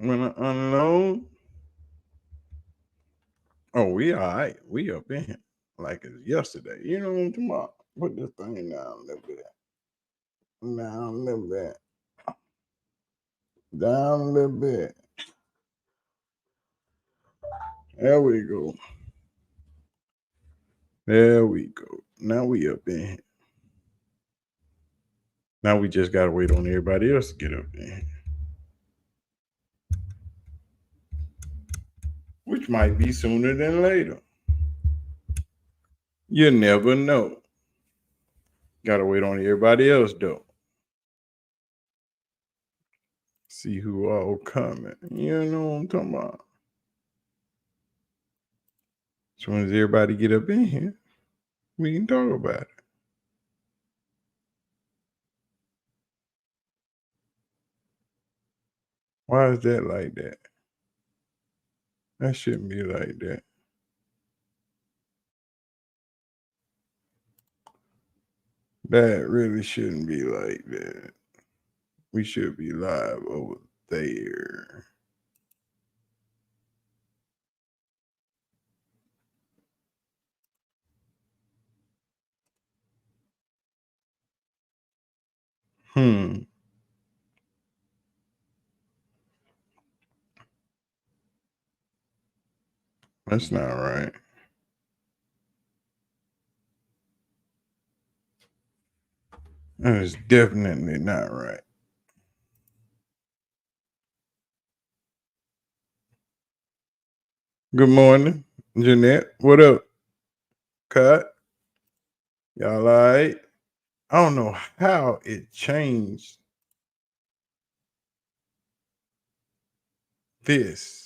When I unload, oh, we all right. We up in here like it's yesterday. You know what I'm talking about? Put this thing down a little bit. Down a little bit. Down a little bit. There we go. There we go. Now we up in here. Now we just gotta wait on everybody else to get up in here. Which might be sooner than later. You never know. Gotta wait on everybody else though. See who all coming. You know what I'm talking about. As soon as everybody get up in here, we can talk about it. Why is that like that? That shouldn't be like that. That really shouldn't be like that. We should be live over there. Hmm. That's not right. That is definitely not right. Good morning, Jeanette. What up? Cut. Y'all all right? I don't know how it changed this.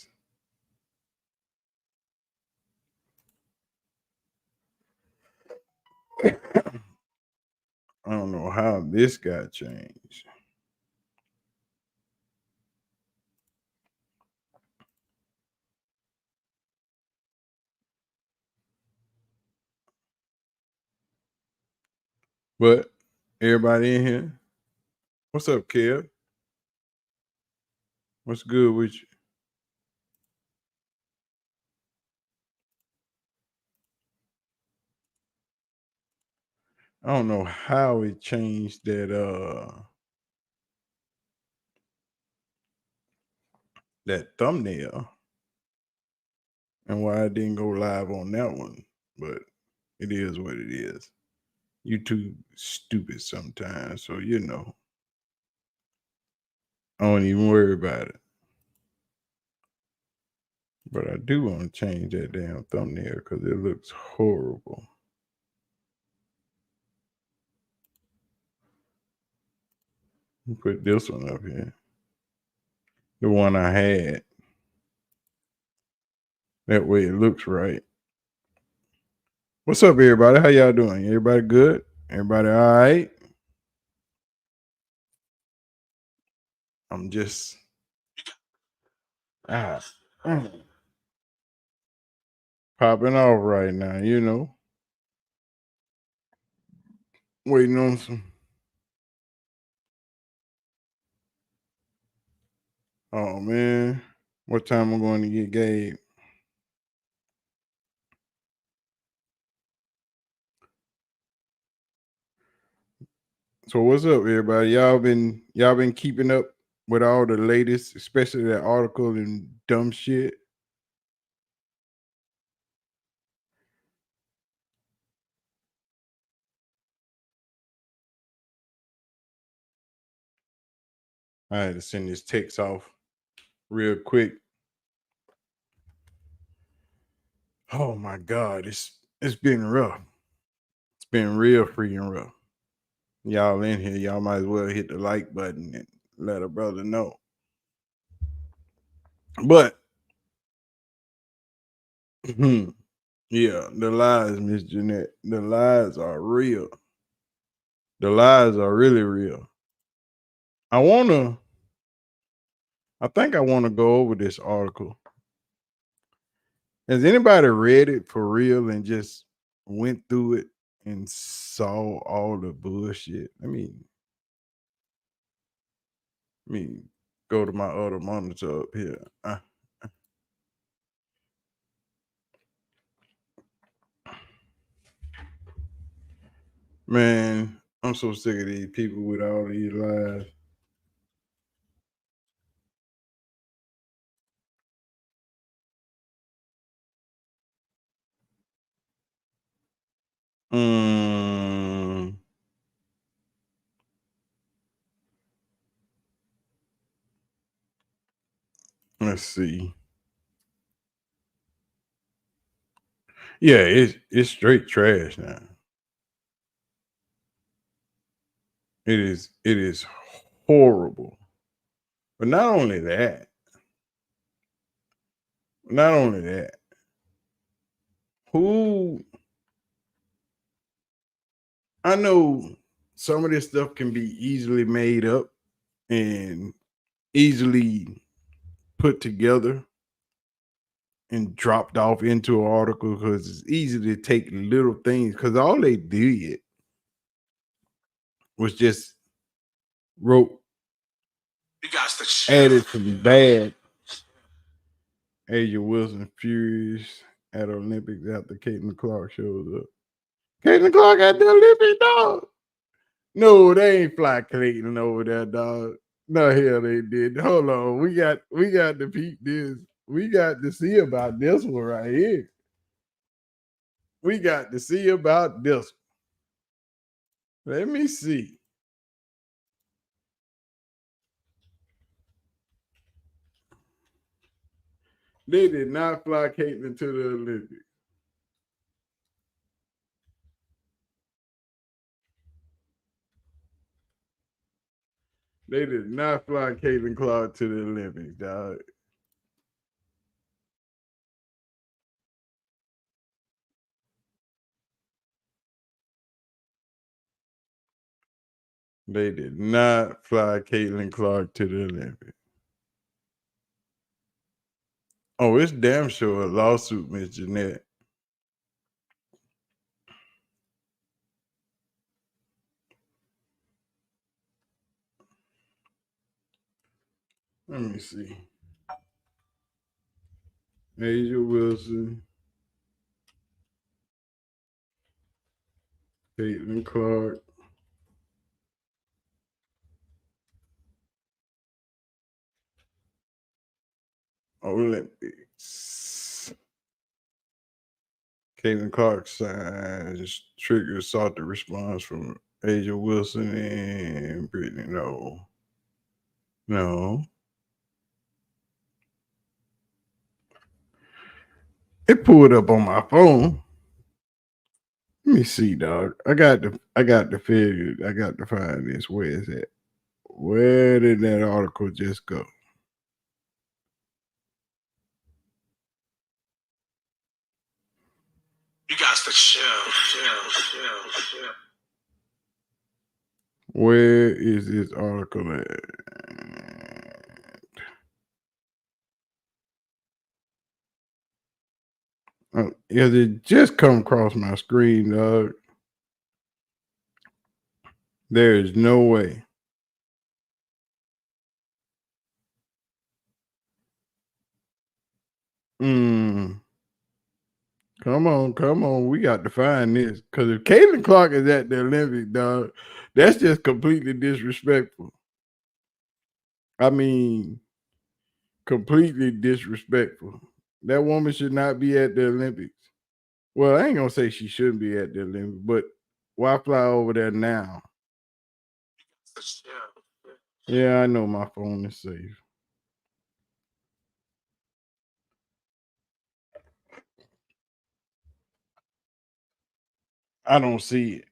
I don't know how this got changed. But everybody in here, what's up, Kev? What's good with you? I don't know how it changed that thumbnail and why I didn't go live on that one. But it is what it is. YouTube stupid sometimes, so you know. I don't even worry about it. But I do want to change that damn thumbnail because it looks horrible. Put this one up here. The one I had. That way it looks right. What's up, everybody? How y'all doing? Everybody good? Everybody all right? I'm just ah, popping off right now, you know. Waiting on some. Oh man, what time I'm going to get Gabe? So what's up, everybody? Y'all been keeping up with all the latest, especially that article and dumb shit. I had to send this text off real quick. Oh my god, it's been rough. It's been real freaking rough. Y'all in here, y'all might as well hit the like button and let a brother know. But yeah, the lies, Miss Jeanette, the lies are real. The lies are really real. I wanna, I think I wanna go over this article. Has anybody read it for real and just went through it and saw all the bullshit? I mean, go to my other monitor up here. Man, I'm so sick of these people with all these lies. Mm, let's see. Yeah, it's straight trash now. It is horrible. But not only that, who I know some of this stuff can be easily made up and easily put together and dropped off into an article because it's easy to take little things because all they did was just wrote added some bad Asia Wilson furious at Olympics after Caitlin Clark shows up. Caitlin Clark at the Olympics, dog. No, they ain't fly Caitlin over there, dog. No, hell they did. Hold on. We got to peep this. We got to see about this one right here. We got to see about this one. Let me see. They did not fly Caitlin to the Olympics. They did not fly Caitlin Clark to the Olympics, dog. They did not fly Caitlin Clark to the Olympics. Oh, it's damn sure a lawsuit, Miss Jeanette. Let me see. Asia Wilson, Caitlin Clark. Olympics. Caitlin Clark signs triggers sought the response from Asia Wilson and Brittany. No. No. It pulled up on my phone. Let me see, dog. I got to figure. I got to find this. Where is it? Where did that article just go? You got to chill. Where is this article at? Yeah, it just come across my screen, dog. There is no way. Come on. We got to find this. Because if Caitlin Clark is at the Olympic, dog, that's just completely disrespectful. I mean, completely disrespectful. That woman should not be at the Olympics. Well, I ain't gonna say she shouldn't be at the Olympics, but why fly over there now? Yeah, I know my phone is safe. I don't see it.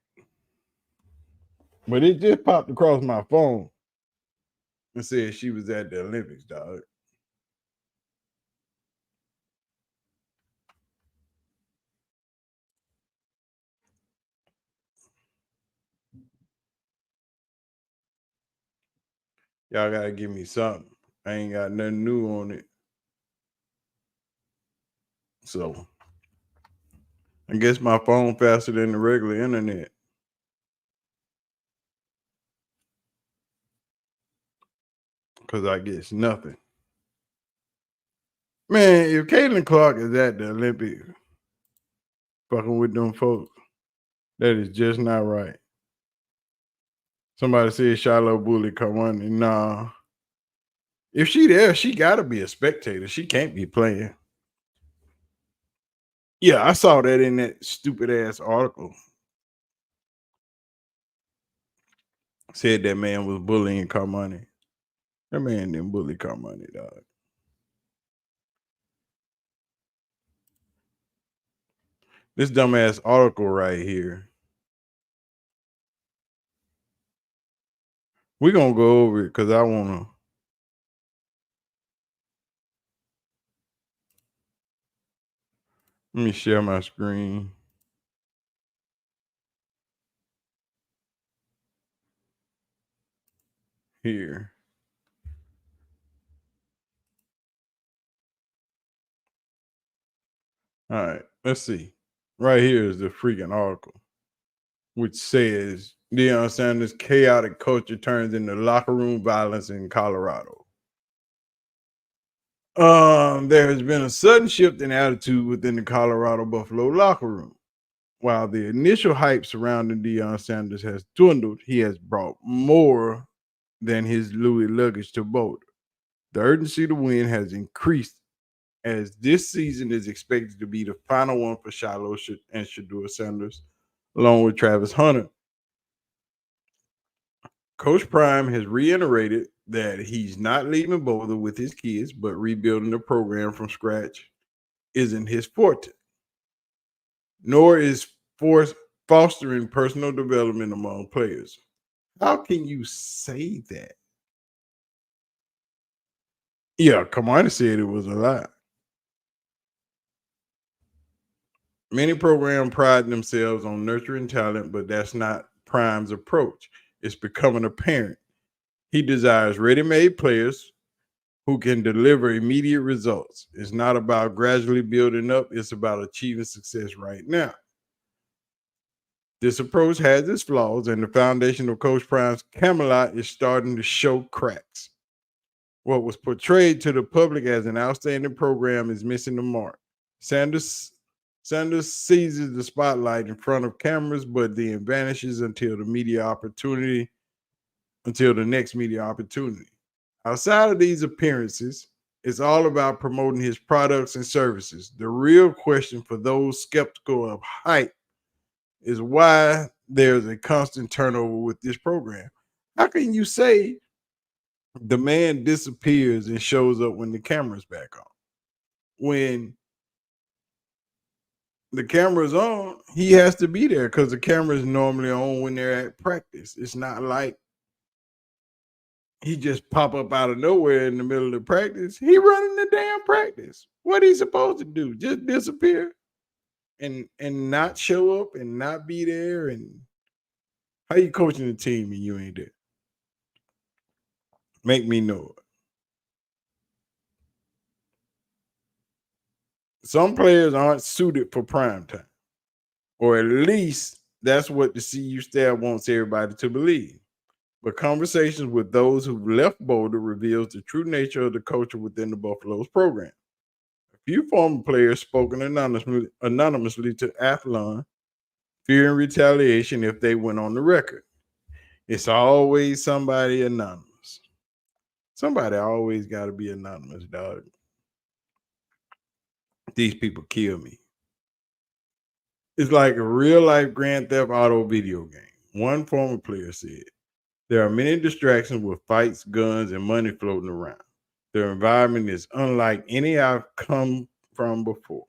But it just popped across my phone and said she was at the Olympics, dog. Y'all gotta give me something. I ain't got nothing new on it. So I guess my phone faster than the regular internet. because I guess nothing. Man, if Caitlin Clark is at the Olympic fucking with them folks, that is just not right. Somebody said Shiloh Bully come on, and nah. If she there, she gotta be a spectator. She can't be playing. Yeah, I saw that in that stupid ass article. Said that man was bullying Carmoni. That man didn't bully Carmoni, dog. This dumbass article right here. We're gonna go over it because I wanna. Let me share my screen. Here. All right, let's see. Right here is the freaking article, which says Deion Sanders' chaotic culture turns into locker room violence in Colorado. There has been a sudden shift in attitude within the Colorado Buffalo locker room. While the initial hype surrounding Deion Sanders has dwindled, he has brought more than his Louis luggage to Boulder. The urgency to win has increased as this season is expected to be the final one for Shiloh and Shedeur Sanders, along with Travis Hunter. Coach Prime has reiterated that he's not leaving Boulder with his kids, but rebuilding the program from scratch isn't his forte, nor is fostering personal development among players. How can you say that? Yeah, Kamani said it was a lie. Many programs pride themselves on nurturing talent, but that's not Prime's approach. It's becoming apparent. He desires ready-made players who can deliver immediate results. It's not about gradually building up, it's about achieving success right now. This approach has its flaws, and the foundation of Coach Prime's Camelot is starting to show cracks. What was portrayed to the public as an outstanding program is missing the mark. Sanders seizes the spotlight in front of cameras, but then vanishes until the next media opportunity. Outside of these appearances, it's all about promoting his products and services. The real question for those skeptical of hype is why there's a constant turnover with this program. How can you say the man disappears and shows up when the camera's back on? When the camera's on, he has to be there because the camera is normally on when they're at practice. It's not like he just pop up out of nowhere in the middle of the practice. He running the damn practice. What he supposed to do? Just disappear and not show up and not be there? And how you coaching the team and you ain't there? Make me know it. Some players aren't suited for prime time, or at least that's what the CU staff wants everybody to believe. But conversations with those who've left Boulder reveals the true nature of the culture within the Buffaloes program. A few former players spoken anonymously to Athlon, fearing retaliation if they went on the record. It's always somebody anonymous. Somebody always got to be anonymous, dog. These people kill me. It's like a real life Grand Theft Auto video game. One former player said, there are many distractions with fights, guns, and money floating around. Their environment is unlike any I've come from before.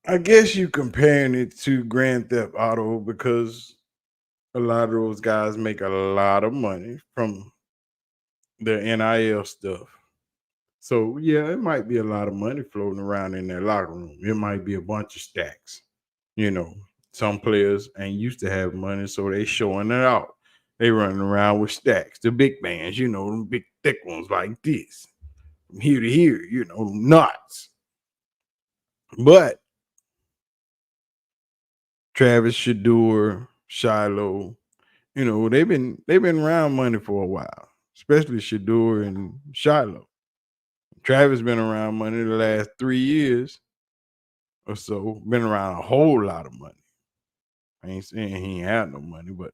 I guess you comparing it to Grand Theft Auto because a lot of those guys make a lot of money from their NIL stuff. So yeah, it might be a lot of money floating around in their locker room. It might be a bunch of stacks. You know, some players ain't used to have money, so they showing it out. They running around with stacks. The big bands, you know, them big thick ones like this. From here to here, you know, nuts. But Travis Shedeur, Shiloh, You know, they've been around money for a while, especially Shador and Shiloh. Travis been around money the last 3 years or so, been around a whole lot of money. I ain't saying he ain't had no money, but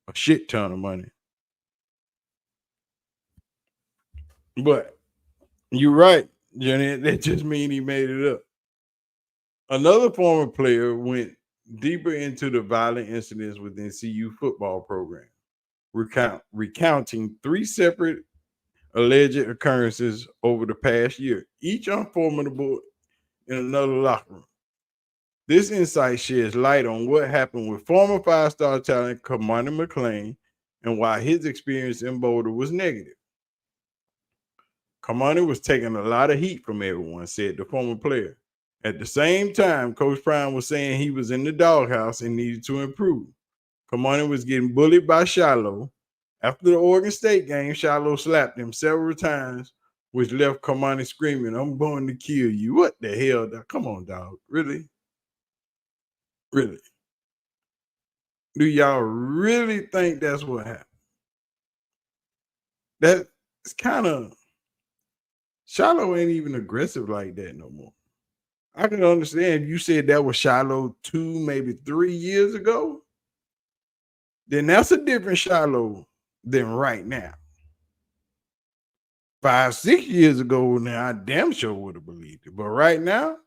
a shit ton of money. But you're right, Jenny. That just mean he made it up. Another former player went deeper into the violent incidents within CU football program, recounting 3 separate alleged occurrences over the past year, each unformidable in another locker room. This insight sheds light on what happened with former five-star talent Kamani McLean and why his experience in Boulder was negative. Kamani was taking a lot of heat from everyone, said the former player. At the same time, Coach Prime was saying he was in the doghouse and needed to improve. Kamani was getting bullied by Shiloh. After the Oregon State game, Shiloh slapped him several times, which left Kamani screaming, "I'm going to kill you." What the hell? Come on, dog. Really? Really? Do y'all really think that's what happened? That's kind of Shiloh ain't even aggressive like that no more. I can understand you said that was Shiloh 2, maybe 3 years ago. Then that's a different Shiloh than right now. 5, 6 years ago, now I damn sure would have believed it. But right now,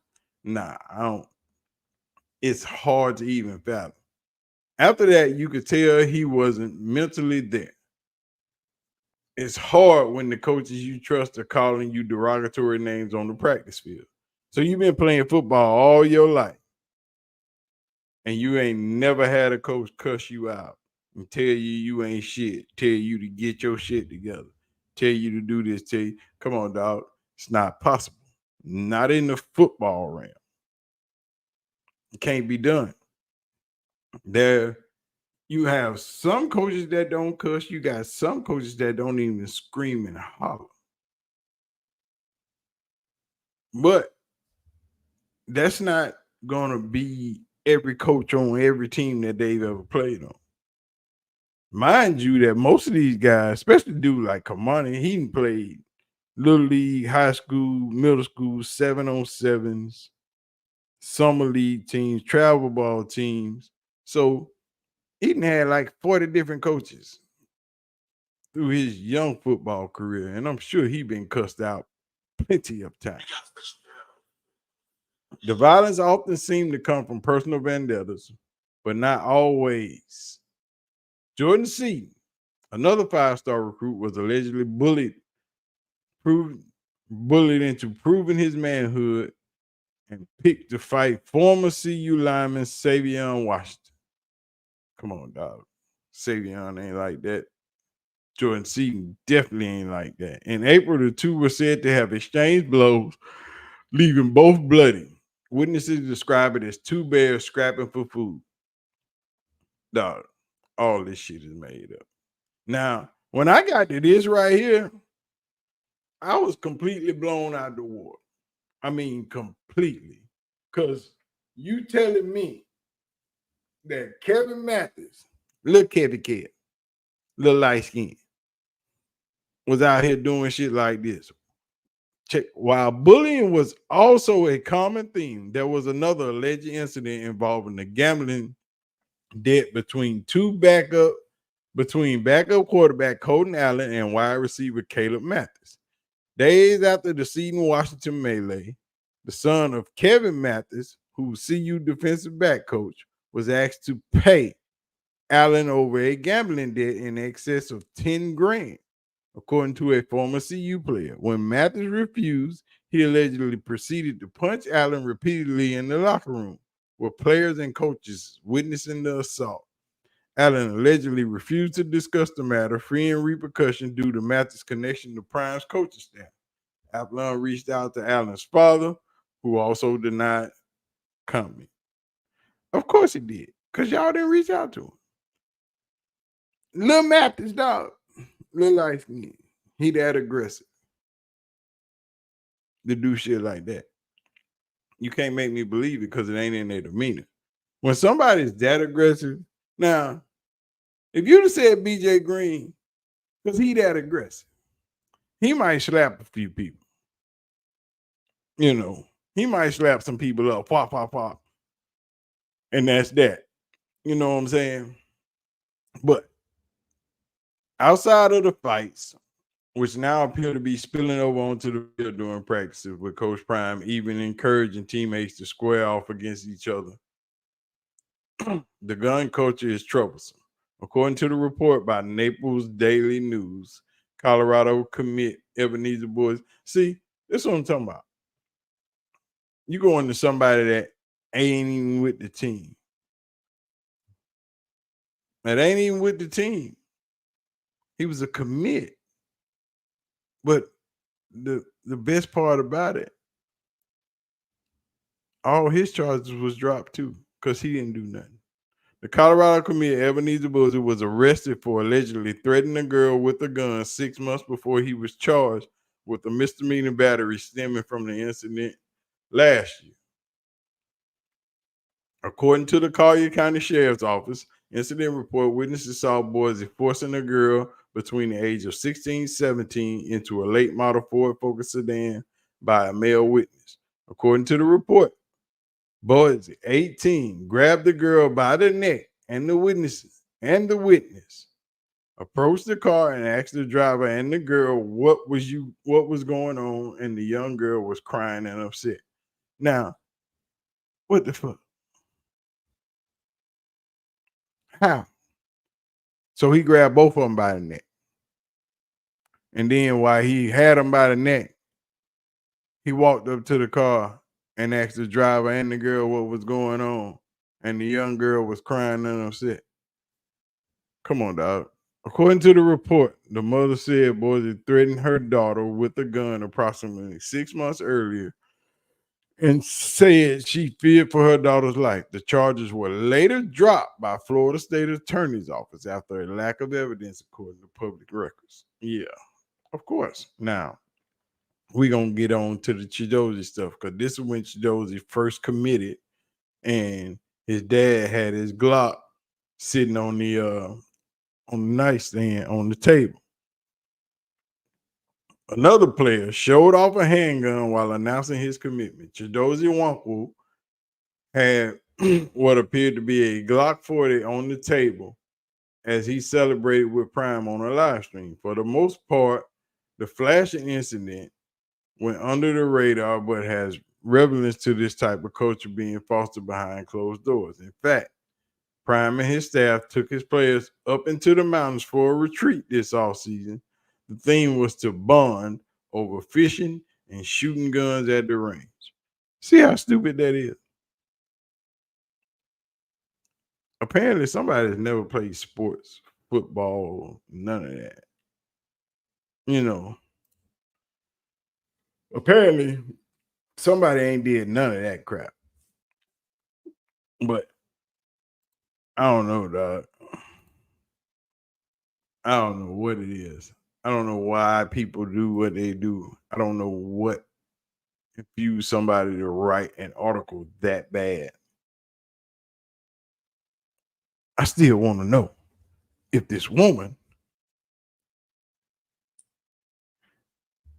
nah, I don't. It's hard to even fathom. After that, you could tell he wasn't mentally there. It's hard when the coaches you trust are calling you derogatory names on the practice field. So you've been playing football all your life, and you ain't never had a coach cuss you out and tell you ain't shit, tell you to get your shit together, tell you to do this, tell you, come on, dog. It's not possible. Not in the football realm. It can't be done. There, you have some coaches that don't cuss. You got some coaches that don't even scream and holler. But that's not gonna be every coach on every team that they've ever played on. Mind you, that most of these guys, especially dude like Kamani, he played little league, high school, middle school, 7-on-7s, summer league teams, travel ball teams. So he had like 40 different coaches through his young football career, and I'm sure he been cussed out plenty of times. The violence often seemed to come from personal vendettas, but not always. Jordan Seaton, another five-star recruit, was allegedly bullied into proving his manhood and picked to fight former CU lineman Savion Washington. Come on, dog. Savion ain't like that. Jordan Seaton definitely ain't like that. In April, the two were said to have exchanged blows, leaving both bloody. Witnesses describe it as two bears scrapping for food. Dog, all this shit is made up. Now, when I got to this right here, I was completely blown out the water. I mean, completely. Because you telling me that Kevin Mathis, little Kevin Kid, little light skin, was out here doing shit like this. Check. While bullying was also a common theme, there was another alleged incident involving the gambling debt between backup quarterback Colton Allen and wide receiver Caleb Mathis. Days after the Seton Washington melee, the son of Kevin Mathis, who's CU defensive back coach, was asked to pay Allen over a gambling debt in excess of 10 grand, according to a former CU player. When Mathis refused, he allegedly proceeded to punch Allen repeatedly in the locker room, with players and coaches witnessing the assault. Allen allegedly refused to discuss the matter, fearing repercussions due to Mathis' connection to Prime's coaching staff. Allen reached out to Allen's father, who also denied comment. Of course he did, because y'all didn't reach out to him. Lil Mathis, dog. Lil life, he that aggressive to do shit like that. You can't make me believe it because it ain't in their demeanor. When somebody's that aggressive, now If you'd have said BJ Green, because he that aggressive, he might slap a few people. You know, he might slap some people up, pop, pop, pop. And that's that. You know what I'm saying? But outside of the fights, which now appear to be spilling over onto the field during practices, with Coach Prime even encouraging teammates to square off against each other, the gun culture is troublesome. According to the report by Naples Daily News, Colorado commit Ebenezer Boys. See, this is what I'm talking about. You go into somebody that ain't even with the team. That ain't even with the team. He was a commit. But the best part about it, all his charges was dropped too, because he didn't do nothing. The Colorado commit Ebenezer Boozer was arrested for allegedly threatening a girl with a gun 6 months before he was charged with a misdemeanor battery stemming from the incident last year. According to the Collier County Sheriff's Office, incident report witnesses saw boys forcing a girl between the age of 16 and 17 into a late model Ford Focus sedan by a male witness. According to the report, boys 18 grabbed the girl by the neck and the witness approached the car and asked the driver and the girl what was going on, and the young girl was crying and upset. Now, what the fuck? How? So he grabbed both of them by the neck. And then while he had them by the neck, he walked up to the car and asked the driver and the girl what was going on. And the young girl was crying and upset. Come on, dog. According to the report, the mother said boys had threatened her daughter with a gun approximately 6 months earlier and said she feared for her daughter's life. The charges were later dropped by Florida State Attorney's Office after a lack of evidence, according to public records. Yeah, of course. Now, we're going to get on to the Chidozie stuff, because this is when Chidozie first committed, and his dad had his Glock sitting on the nightstand on the table. Another player showed off a handgun while announcing his commitment. Chidozie Nwankwo had what appeared to be a Glock 40 on the table as he celebrated with Prime on a live stream. For the most part, the flashing incident went under the radar, but has relevance to this type of culture being fostered behind closed doors. In fact, Prime and his staff took his players up into the mountains for a retreat this offseason. The theme was to bond over fishing and shooting guns at the range. See how stupid that is? Apparently, somebody has never played sports, football, none of that. You know, apparently, somebody ain't did none of that crap. But I don't know, dog. I don't know what it is. I don't know why people do what they do. I don't know what infused somebody to write an article that bad. I still want to know if this woman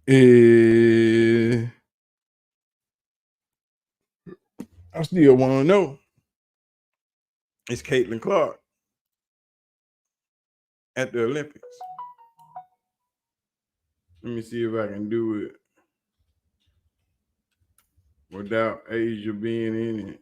is. I still want to know. It's Caitlin Clark at the Olympics. Let me see if I can do it without Asia being in it.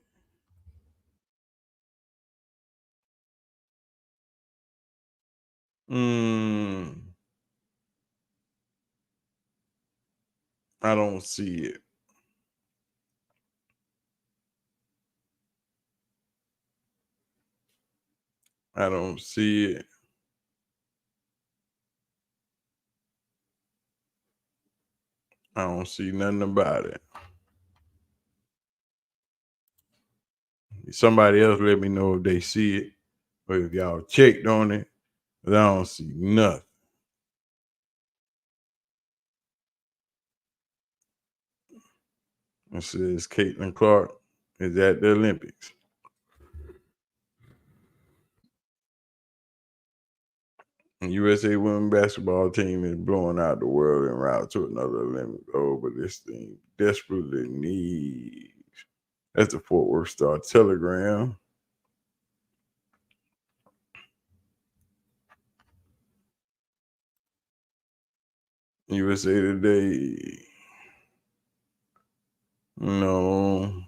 I don't see it. I don't see it. I don't see nothing about it. Somebody else let me know if they see it, or if y'all checked on it. But I don't see nothing. It says Caitlin Clark is at the Olympics. USA women's basketball team is blowing out the world en route to another Olympic gold, but this thing desperately needs. That's the Fort Worth Star Telegram. USA Today. No.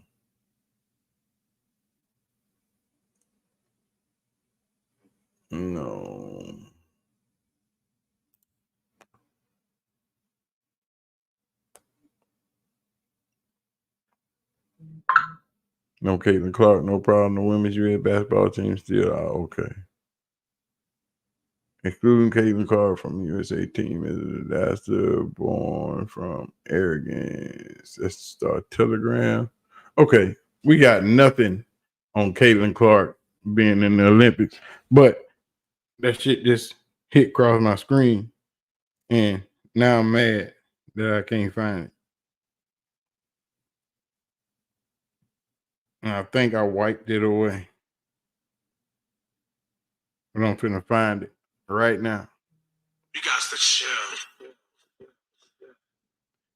No. No Caitlin Clark, no problem. The women's U.S. basketball team still out. Okay. Excluding Caitlin Clark from USA team is a disaster born from arrogance. That's the Star Telegram. Okay. We got nothing on Caitlin Clark being in the Olympics, but that shit just hit across my screen, and now I'm mad that I can't find it. And I think I wiped it away. But I'm finna find it right now. You got to chill.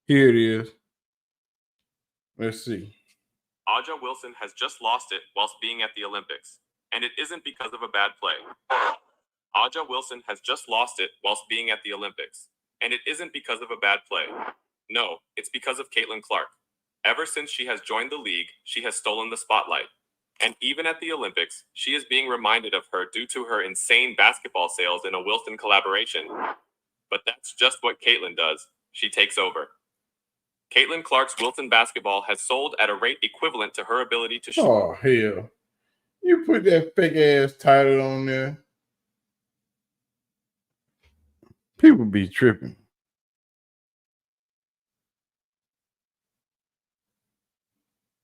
Here it is. Let's see. Aja Wilson has just lost it whilst being at the Olympics, and it isn't because of a bad play. Aja Wilson has just lost it whilst being at the Olympics, and it isn't because of a bad play. No, it's because of Caitlin Clark. Ever since she has joined the league, she has stolen the spotlight. And even at the Olympics, she is being reminded of her due to her insane basketball sales in a Wilson collaboration. But that's just what Caitlin does. She takes over. Caitlin Clark's Wilson basketball has sold at a rate equivalent to her ability to shoot. Oh, hell. You put that fake ass title on there. People be tripping.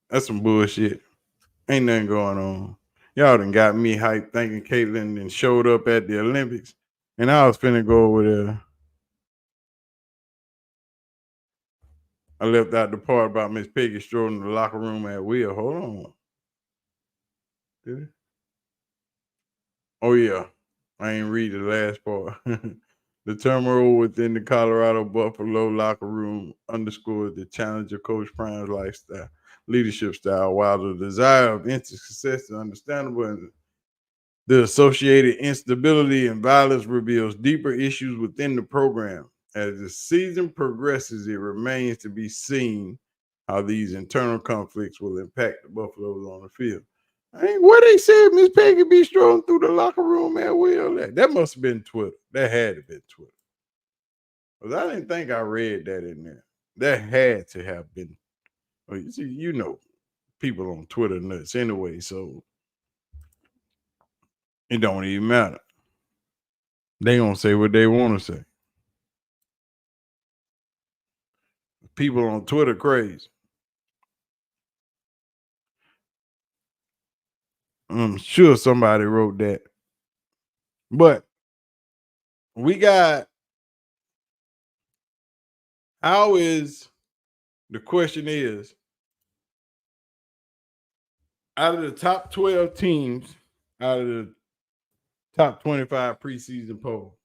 That's some bullshit. Ain't nothing going on. Y'all done got me hyped thinking Caitlin done showed up at the Olympics, and I was finna go over there. I left out the part about Miss Peggy strolling the locker room at will. Hold on. Did it? Oh, yeah. I ain't read the last part. The turmoil within the Colorado Buffalo locker room underscores the challenge of Coach Prime's lifestyle, leadership style. While the desire of instant success is understandable, and the associated instability and violence reveals deeper issues within the program. As the season progresses, it remains to be seen how these internal conflicts will impact the Buffaloes on the field. Ain't what they said Miss Peggy be strolling through the locker room at will. That must have been Twitter. That had to have been Twitter. Because I didn't think I read that in there. That had to have been. Well, you see, you know, people on Twitter nuts anyway, so it don't even matter. They gonna say what they want to say. People on Twitter crazy. I'm sure somebody wrote that. But we got, how is, the question is, out of the top 12 teams, out of the top 25 preseason poll,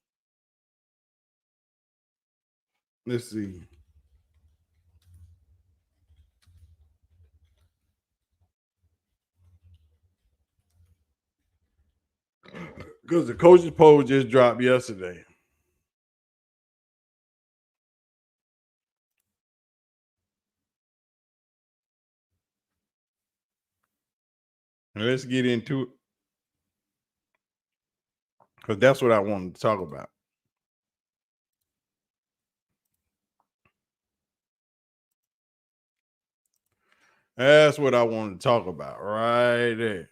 let's see. Because the coaches poll just dropped yesterday. And let's get into it. Because that's what I wanted to talk about. That's what I wanted to talk about right there.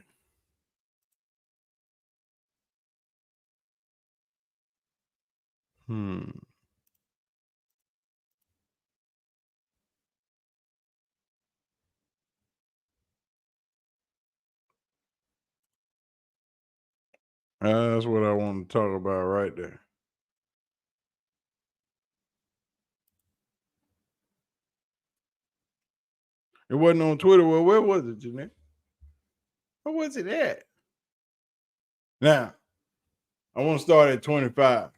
That's what I want to talk about right there. It wasn't on Twitter. Well, where was it, Jeanette? Where was it at? Now, I want to start at 25.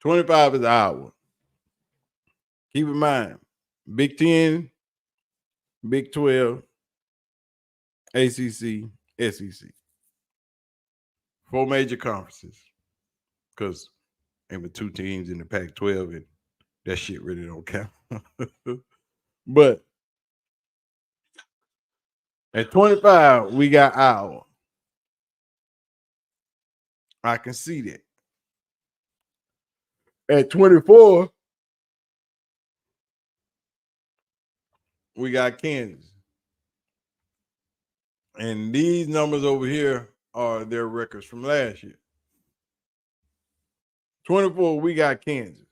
$25 is Iowa. Keep in mind, Big 10, Big 12, ACC, SEC. 4 major conferences. Because there were 2 teams in the Pac-12, and that shit really don't count. But at 25, we got Iowa. I can see that. At 24, we got Kansas. And these numbers over here are their records from last year. 24, we got Kansas.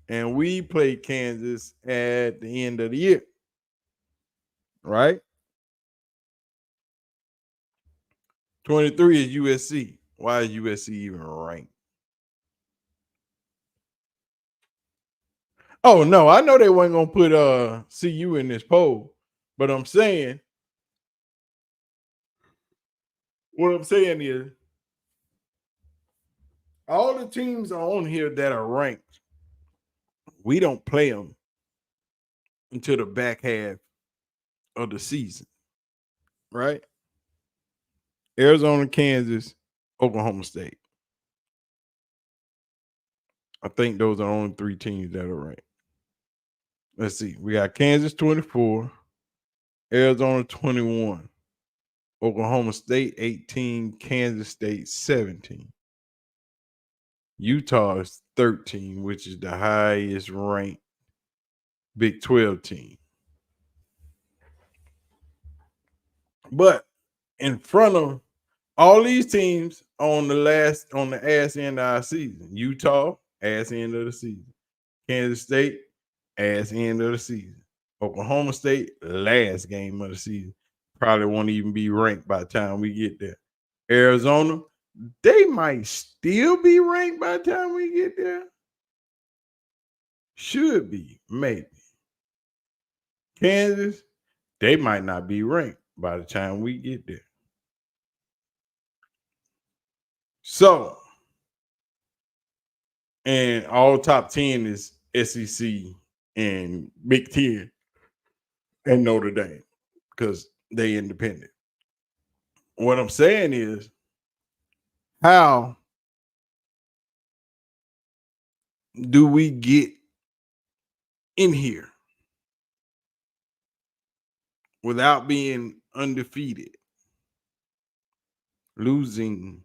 And we played Kansas at the end of the year. Right? 23 is USC. Why is USC even ranked? Oh, no, I know they weren't going to put CU in this poll. But I'm saying, what I'm saying is, all the teams are on here that are ranked. We don't play them until the back half of the season. Right? Arizona, Kansas, Oklahoma State. I think those are the only 3 teams that are ranked. Let's see. We got Kansas 24, Arizona 21, Oklahoma State 18, Kansas State 17. Utah is 13, which is the highest ranked Big 12 team. But in front of all these teams on the ass end of our season, Utah, ass end of the season. Kansas State, ass end of the season. Oklahoma State, last game of the season. Probably won't even be ranked by the time we get there. Arizona, they might still be ranked by the time we get there. Should be, maybe. Kansas, they might not be ranked by the time we get there. So, and all top 10 is SEC and Big 10 and Notre Dame because they independent. What I'm saying is, how do we get in here without being undefeated, losing?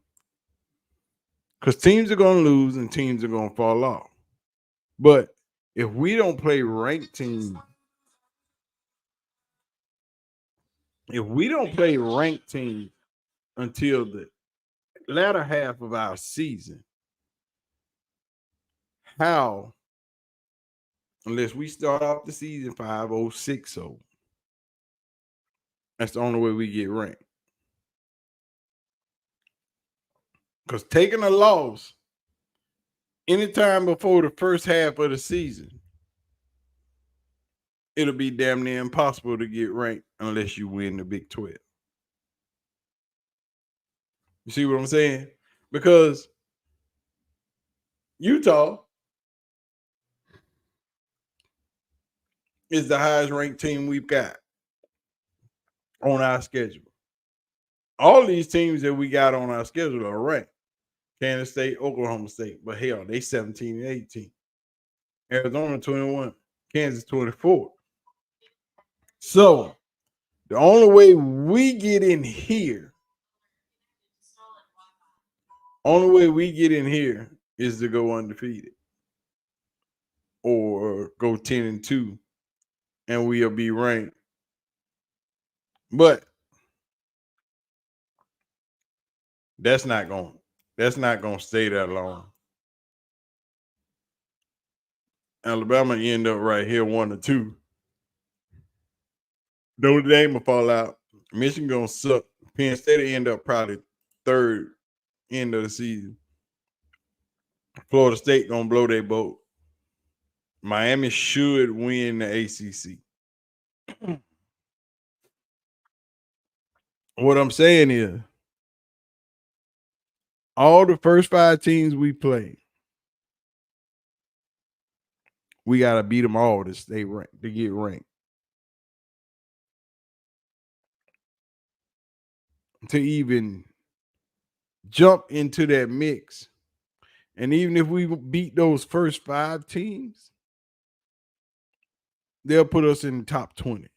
Because teams are going to lose and teams are going to fall off. But if we don't play ranked teams, until the latter half of our season, how, unless we start off the season 5-0, 6-0, that's the only way we get ranked. Because taking a loss anytime before the first half of the season, it'll be damn near impossible to get ranked unless you win the Big 12. You see what I'm saying? Because Utah is the highest ranked team we've got on our schedule. All these teams that we got on our schedule are ranked. Kansas State, Oklahoma State, but hell, they 17 and 18. Arizona 21, Kansas 24. So the only way we get in here, is to go undefeated or go 10-2, and we'll be ranked. But that's not going to stay that long. Alabama end up right here 1-2. Notre Dame will fall out. Michigan gonna suck. Penn State will end up probably third end of the season. Florida State gonna blow their boat. Miami should win the ACC. What I'm saying is, all the first 5 teams we play, we got to beat them all to stay ranked, to get ranked. To even jump into that mix. And even if we beat those first 5 teams, they'll put us in the top 20.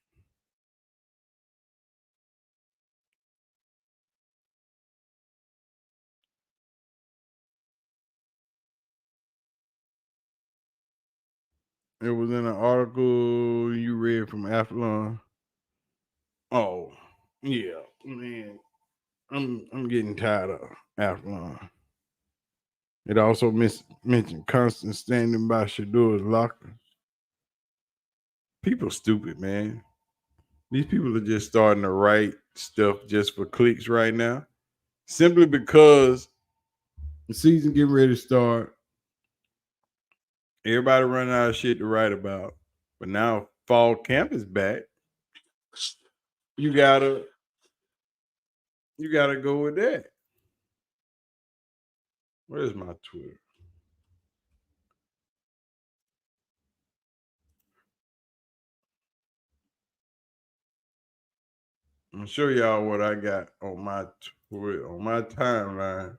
It was in an article you read from Athlon. Oh, yeah, man. I'm getting tired of Athlon. It also mentioned constant standing by Shadur's locker. People stupid, man. These people are just starting to write stuff just for clicks right now. Simply because the season getting ready to start. Everybody running out of shit to write about. But now fall camp is back. You gotta go with that. Where's my Twitter? I'm gonna show y'all what I got on my Twitter, on my timeline.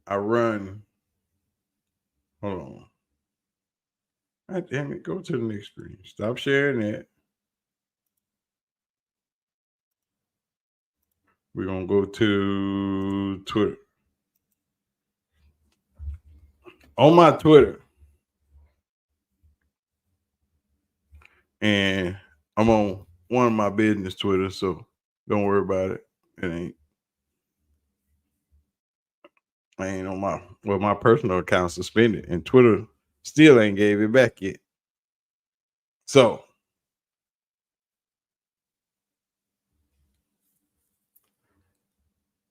I run. Hold on. God damn it. Go to the next screen. Stop sharing that. We're gonna go to Twitter. On my Twitter. And I'm on one of my business Twitter, so don't worry about it. I ain't on my personal account suspended, and Twitter still ain't gave it back yet. So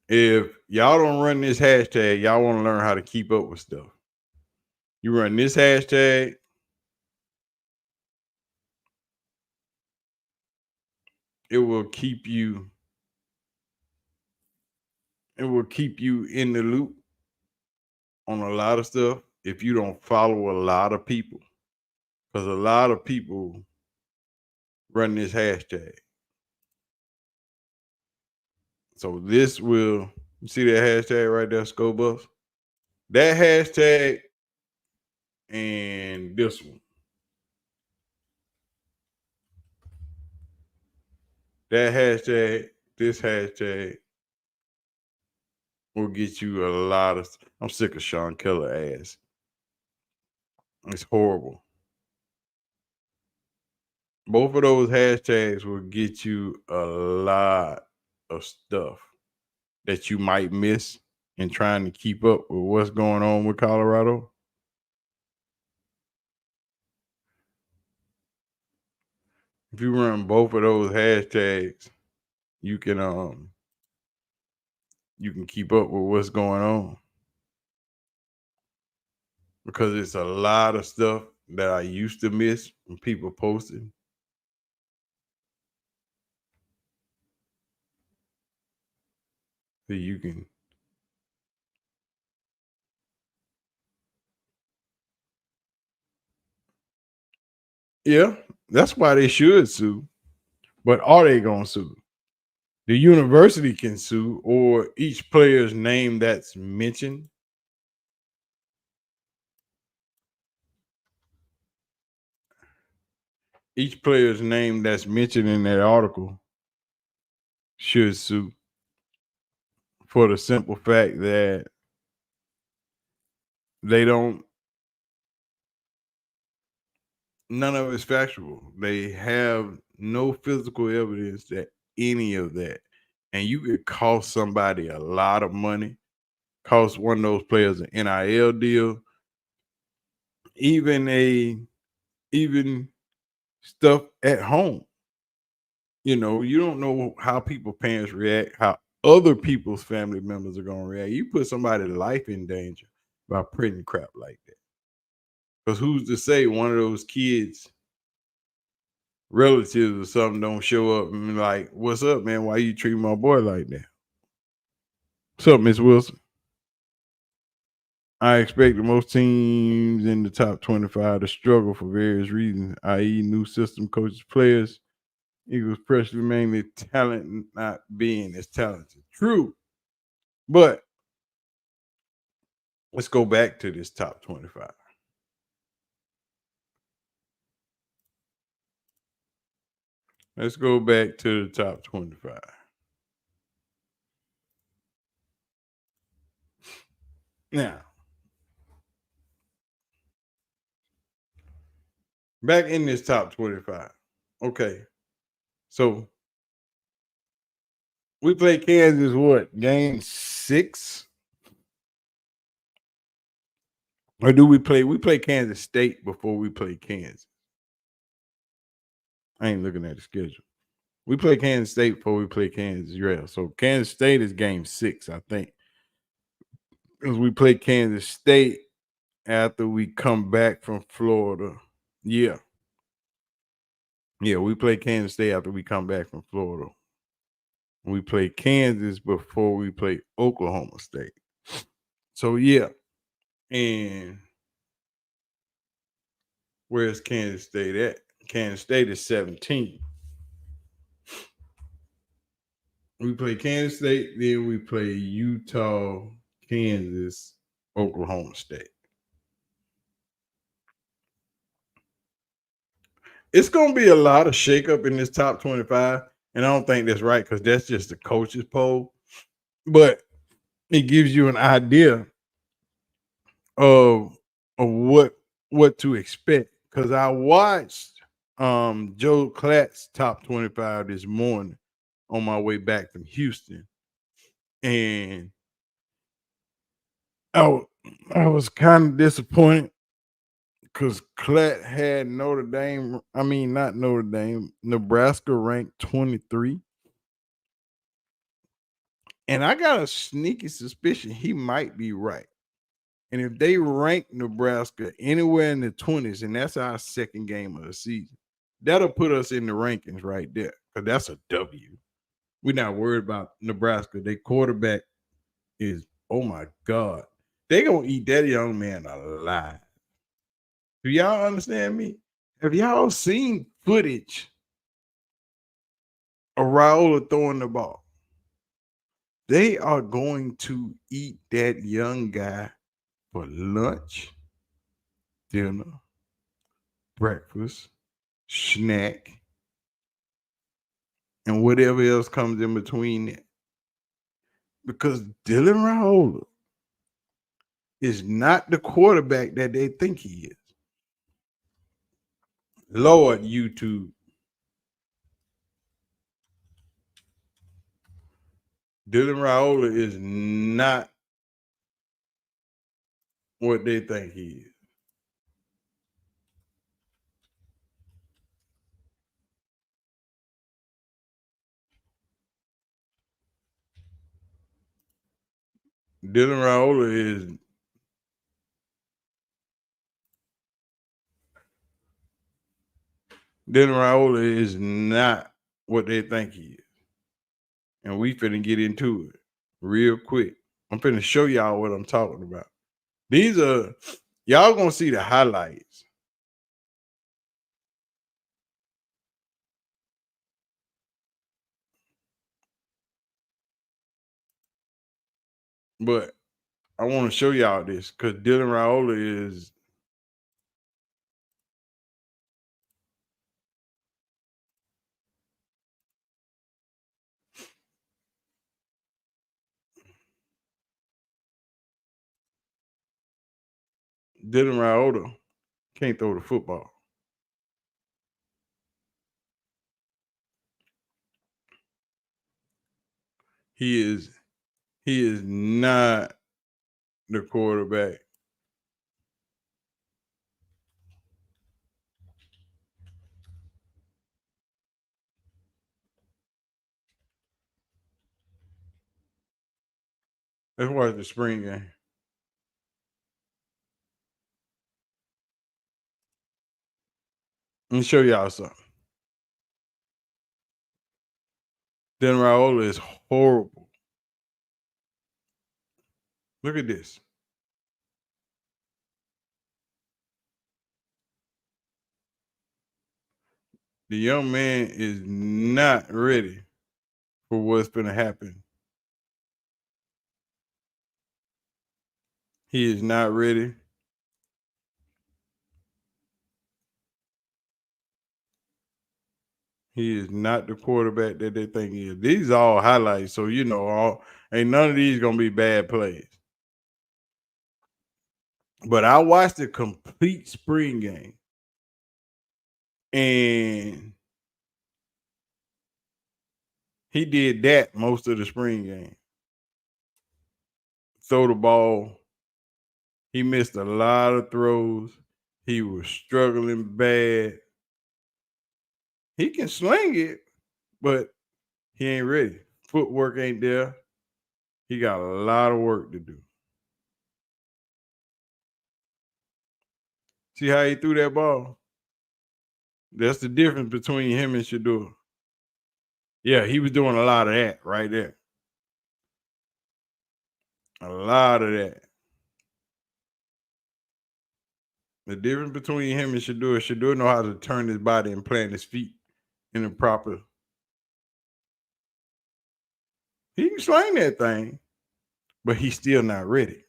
if y'all don't run this hashtag, y'all want to learn how to keep up with stuff. You run this hashtag, it will keep you in the loop on a lot of stuff if you don't follow a lot of people. Because a lot of people run this hashtag. So this will, you see that hashtag right there, Scobuff? That hashtag and this one. That hashtag, this hashtag will get you a lot of. I'm sick of Sean Keller ass. It's horrible. Both of those hashtags will get you a lot of stuff that you might miss in trying to keep up with what's going on with Colorado. If you run both of those hashtags, you can keep up with what's going on. Because it's a lot of stuff that I used to miss when people posted. So you can. Yeah, that's why they should sue. But are they going to sue? The university can sue, or each player's name that's mentioned. Each player's name that's mentioned in that article should sue for the simple fact that they don't, none of it's factual. They have no physical evidence that any of that. And you could cost somebody a lot of money, cost one of those players an NIL deal, even stuff at home. You know, you don't know how people parents react, how other people's family members are gonna react. You put somebody's life in danger by printing crap like that. Because who's to say one of those kids relatives or something don't show up and be like, "What's up, man? Why you treat my boy like that?" What's up, Miss Wilson? I expect most teams in the top 25 to struggle for various reasons, i.e., new system, coaches, players. Eagles pressure mainly talent not being as talented. True. But let's go back to this top 25. Let's go back to the top 25. Now, back in this top 25. Okay. So we played Kansas what? Game 6? Or do we play Kansas State before we play Kansas? I ain't looking at the schedule. We play Kansas State before we play Kansas. Yeah. So Kansas State is game 6, I think. Because we play Kansas State after we come back from Florida. Yeah. Yeah, we play Kansas State after we come back from Florida. We play Kansas before we play Oklahoma State. So yeah. And where's Kansas State at? Kansas State is 17. We play Kansas State, then we play Utah, Kansas, Oklahoma State. It's going to be a lot of shakeup in this top 25. And I don't think that's right because that's just the coaches poll. But it gives you an idea of what to expect. Because I watched Joe Klatt's top 25 this morning on my way back from Houston. And I was kind of disappointed because Klatt had Notre Dame. I mean, not Notre Dame. Nebraska ranked 23. And I got a sneaky suspicion he might be right. And if they rank Nebraska anywhere in the 20s, and that's our second game of the season, that'll put us in the rankings right there. Because that's a W. We're not worried about Nebraska. Their quarterback is, oh my God. They gonna eat that young man alive. Do y'all understand me? Have y'all seen footage of Raiola throwing the ball? They are going to eat that young guy for lunch, dinner, breakfast, snack, and whatever else comes in between it. Because Dylan Raiola is not the quarterback that they think he is. Lord, YouTube. Dylan Raiola is not what they think he is. Dylan Raiola is not what they think he is. And we finna get into it real quick. I'm finna show y'all what I'm talking about. These are, y'all gonna see the highlights. But I want to show y'all this because Dylan Raiola is Dylan Raiola can't throw the football. He is not the quarterback. Let's watch the spring game. Let me show y'all something. Dan Raiola is horrible. Look at this. The young man is not ready for what's going to happen. He is not ready. He is not the quarterback that they think he is. These are all highlights, so ain't none of these gonna be bad plays. But I watched the complete spring game, and he did that most of the spring game. Throw the ball. He missed a lot of throws. He was struggling bad. He can sling it, but he ain't ready. Footwork ain't there. He got a lot of work to do. See how he threw that ball? That's the difference between him and Shador. Yeah, he was doing a lot of that right there. A lot of that. The difference between him and Shador know how to turn his body and plant his feet in the proper. He can sling that thing, but he's still not ready.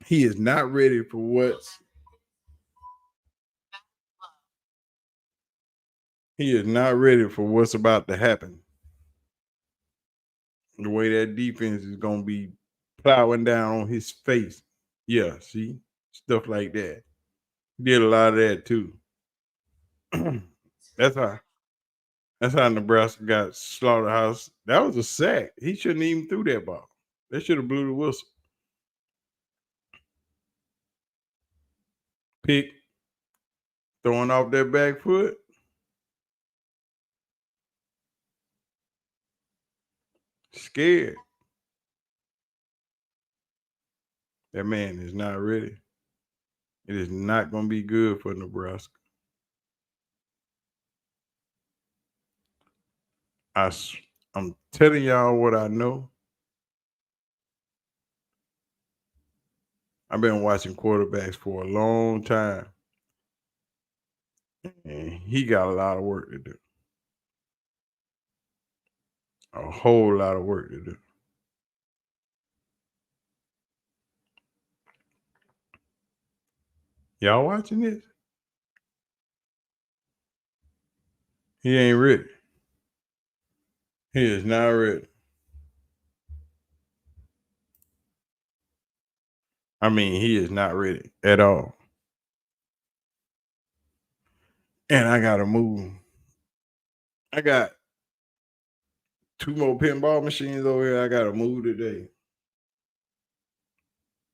He is not ready for what's. He is not ready for what's about to happen. The way that defense is going to be plowing down on his face. Yeah, see? Stuff like that. Did a lot of that too. That's how Nebraska got slaughterhouse. That was a sack. He shouldn't even threw that ball. They should have blew the whistle. Pick, throwing off that back foot. Scared. That man is not ready. It is not going to be good for Nebraska. I'm telling y'all what I know. I've been watching quarterbacks for a long time. And he got a lot of work to do. A whole lot of work to do. Y'all watching this? He ain't ready. He is not ready. I mean, he is not ready at all. And I got to move. I got 2 more pinball machines over here I got to move today.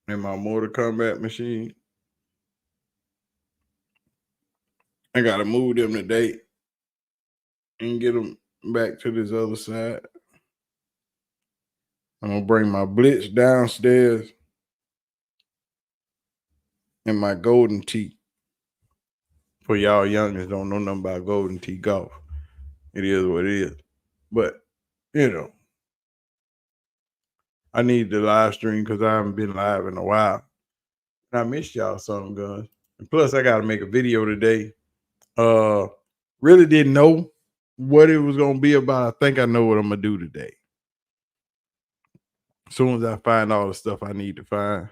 And my Mortal Kombat machine. I got to move them today and get them back to this other side. I'm going to bring my Blitz downstairs and my Golden Tee. For y'all youngins don't know nothing about Golden Tee golf. It is what it is. But, I need the live stream because I haven't been live in a while. And I missed y'all some guns. And plus, I got to make a video today. Really didn't know what it was going to be about. I think I know what I'm going to do today. As soon as I find all the stuff I need to find,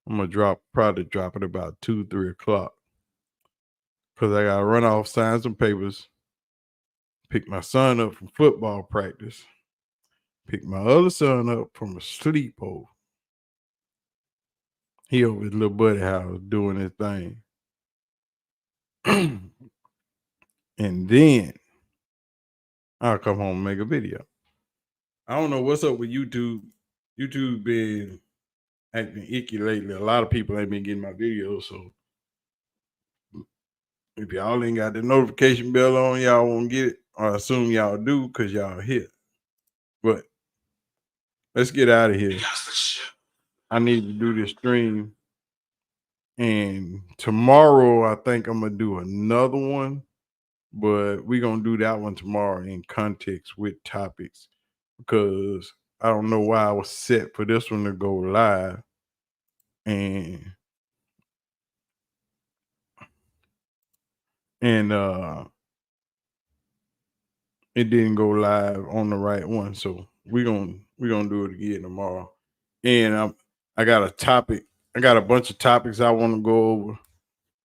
I'm going to probably drop it about 2, 3 o'clock. Because I got to run off, sign some papers, pick my son up from football practice, pick my other son up from a sleepover. He over his little buddy house doing his thing. And then I'll come home and make a video. I don't know what's up with YouTube. YouTube been acting icky lately. A lot of people ain't been getting my videos, so if y'all ain't got the notification bell on, y'all won't get it. I assume y'all do because y'all here. But let's get out of here. I need to do this stream. And tomorrow, I think I'm going to do another one but we're gonna do that one tomorrow in context with topics because I don't know why I was set for this one to go live and it didn't go live on the right one. So we're gonna do it again tomorrow. And I got a topic. I got a bunch of topics I want to go over.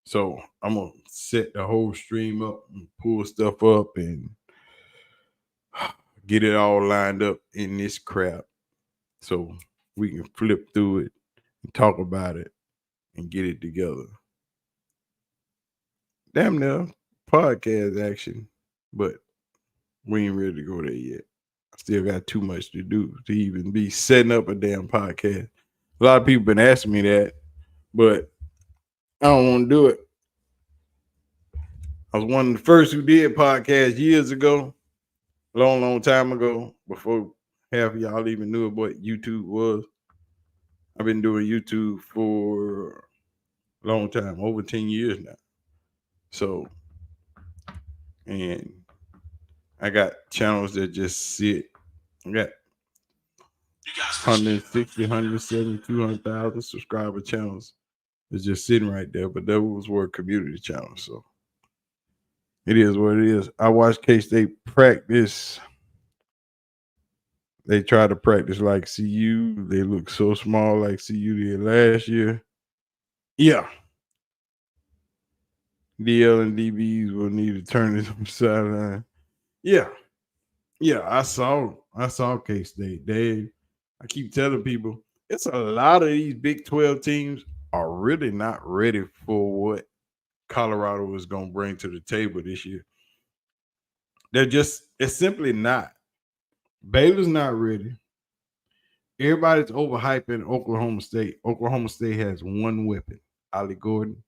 So I'm gonna set the whole stream up and pull stuff up and get it all lined up in this crap. So we can flip through it and talk about it and get it together. Damn near podcast action, but we ain't ready to go there yet. I still got too much to do to even be setting up a damn podcast. A lot of people been asking me that, but I don't want to do it. I was one of the first who did podcasts years ago, long time ago, before half of y'all even knew what YouTube was. I've been doing YouTube for a long time, over 10 years now. So, and I got channels that just sit. I got 160, 170, 200,000 subscriber channels. It's just sitting right there, but those were community channels. So it is what it is. I watched K-State practice. They try to practice like CU. They look so small like CU did last year. Yeah. DL and DBs will need to turn this on the sideline. Yeah. Yeah, I saw K-State. I keep telling people, it's a lot of these Big 12 teams are really not ready for what Colorado is going to bring to the table this year. It's simply not. Baylor's not ready. Everybody's overhyping Oklahoma State. Oklahoma State has one weapon, Ollie Gordon.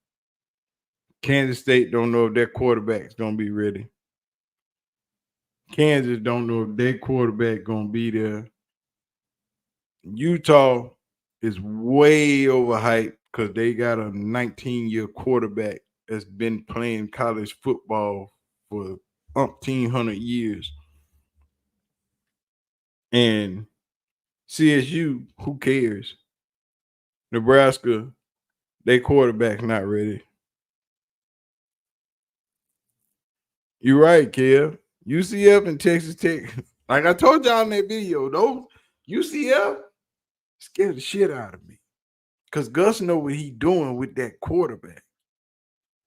Kansas State don't know if their quarterback's going to be ready. Kansas don't know if their quarterback going to be there. Utah is way overhyped because they got a 19-year quarterback that's been playing college football for 1,800 years. And CSU, who cares? Nebraska, their quarterback's not ready. You're right, Kev. UCF and Texas Tech, like I told y'all in that video, those UCF scared the shit out of me. Because Gus know what he doing with that quarterback.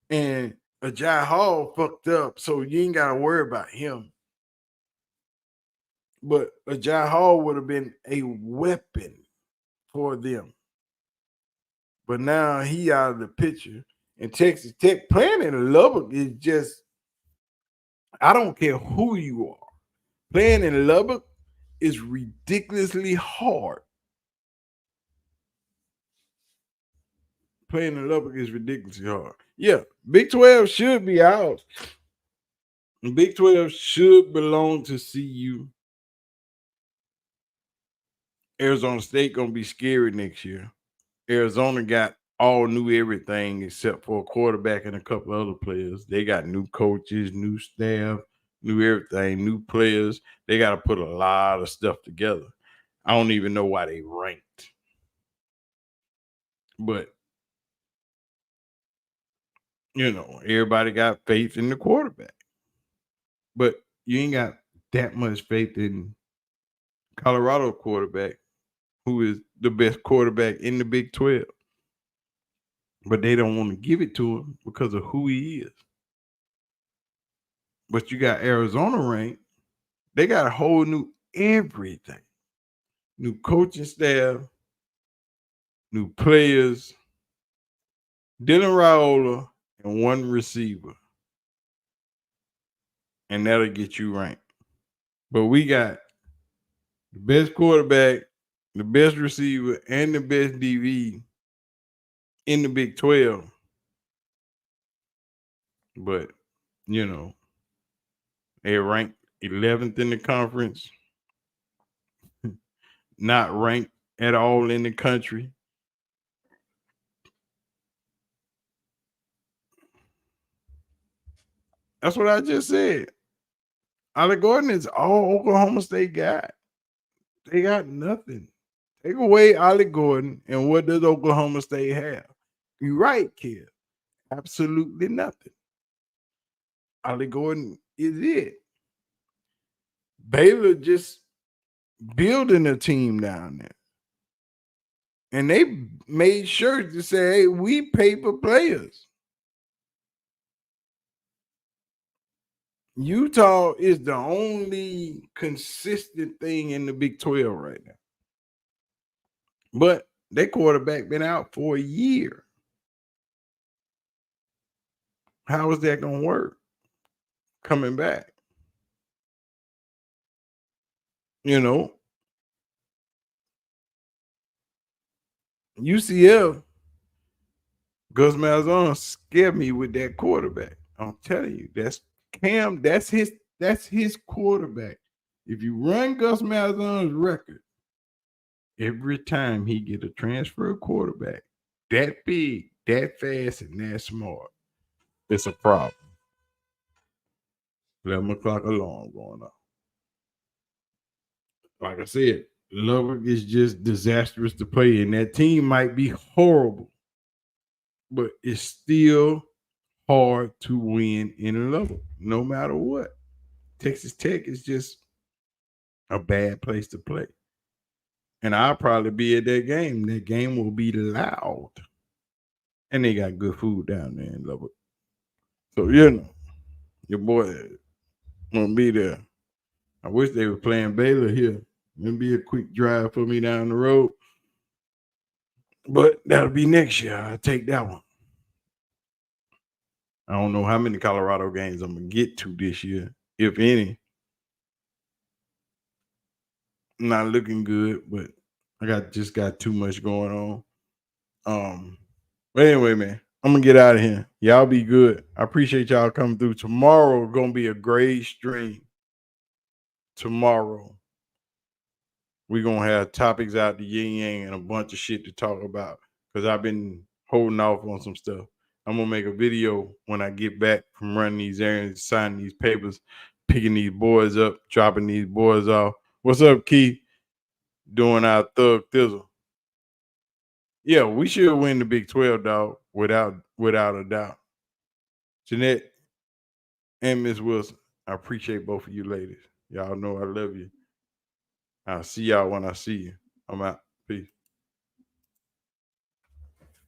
And Ajay Hall fucked up, so you ain't got to worry about him. But Ajay Hall would have been a weapon for them. But now he out of the picture. And Texas Tech playing in Lubbock is just, I don't care who you are. Playing in Lubbock is ridiculously hard. Playing in Lubbock is ridiculously hard. Yeah, Big 12 should be out. Big 12 should belong to CU. Arizona State going to be scary next year. Arizona got all new everything except for a quarterback and a couple other players. They got new coaches, new staff, new everything, new players. They got to put a lot of stuff together. I don't even know why they ranked. But, you know, everybody got faith in the quarterback. But you ain't got that much faith in Colorado quarterback, who is the best quarterback in the Big 12. But they don't want to give it to him because of who he is. But you got Arizona ranked. They got a whole new everything. New coaching staff, new players, Dylan Raiola, and one receiver. And that'll get you ranked. But we got the best quarterback, the best receiver, and the best DV in the Big 12. But, you know, they ranked 11th in the conference, not ranked at all in the country. That's what I just said. Ollie Gordon is all Oklahoma State got. They got nothing. Take away Ollie Gordon, and what does Oklahoma State have? You're right, kid. Absolutely nothing. Ollie Gordon is it. Baylor just building a team down there. And they made sure to say, hey, we pay for players. Utah is the only consistent thing in the Big 12 right now. But their quarterback been out for a year. How is that going to work? Coming back. You know, UCF, Gus Malzahn scared me with that quarterback. I'm telling you, that's Cam. That's his quarterback. If you run Gus Malzahn's record, every time he get a transfer quarterback that big, that fast, and that smart, it's a problem. 11 o'clock alarm going off. Like I said, Lubbock is just disastrous to play, and that team might be horrible, but it's still hard to win in Lubbock, no matter what. Texas Tech is just a bad place to play. And I'll probably be at that game. That game will be loud. And they got good food down there in Lubbock. So, you know, your boy won't be there. I wish they were playing Baylor here. It'd be a quick drive for me down the road. But that'll be next year. I'll take that one. I don't know how many Colorado games I'm going to get to this year, if any. Not looking good, but I just got too much going on. But anyway, man, I'm gonna get out of here. Y'all be good. I appreciate y'all coming through. Tomorrow gonna be a great stream. Tomorrow we're gonna have topics out the yin yang and a bunch of shit to talk about because I've been holding off on some stuff. I'm gonna make a video when I get back from running these errands, signing these papers, picking these boys up, dropping these boys off. What's up, Keith? Doing our thug thizzle. Yeah, we should win the Big 12, dog, without a doubt. Jeanette and Miss Wilson, I appreciate both of you ladies. Y'all know I love you. I'll see y'all when I see you. I'm out.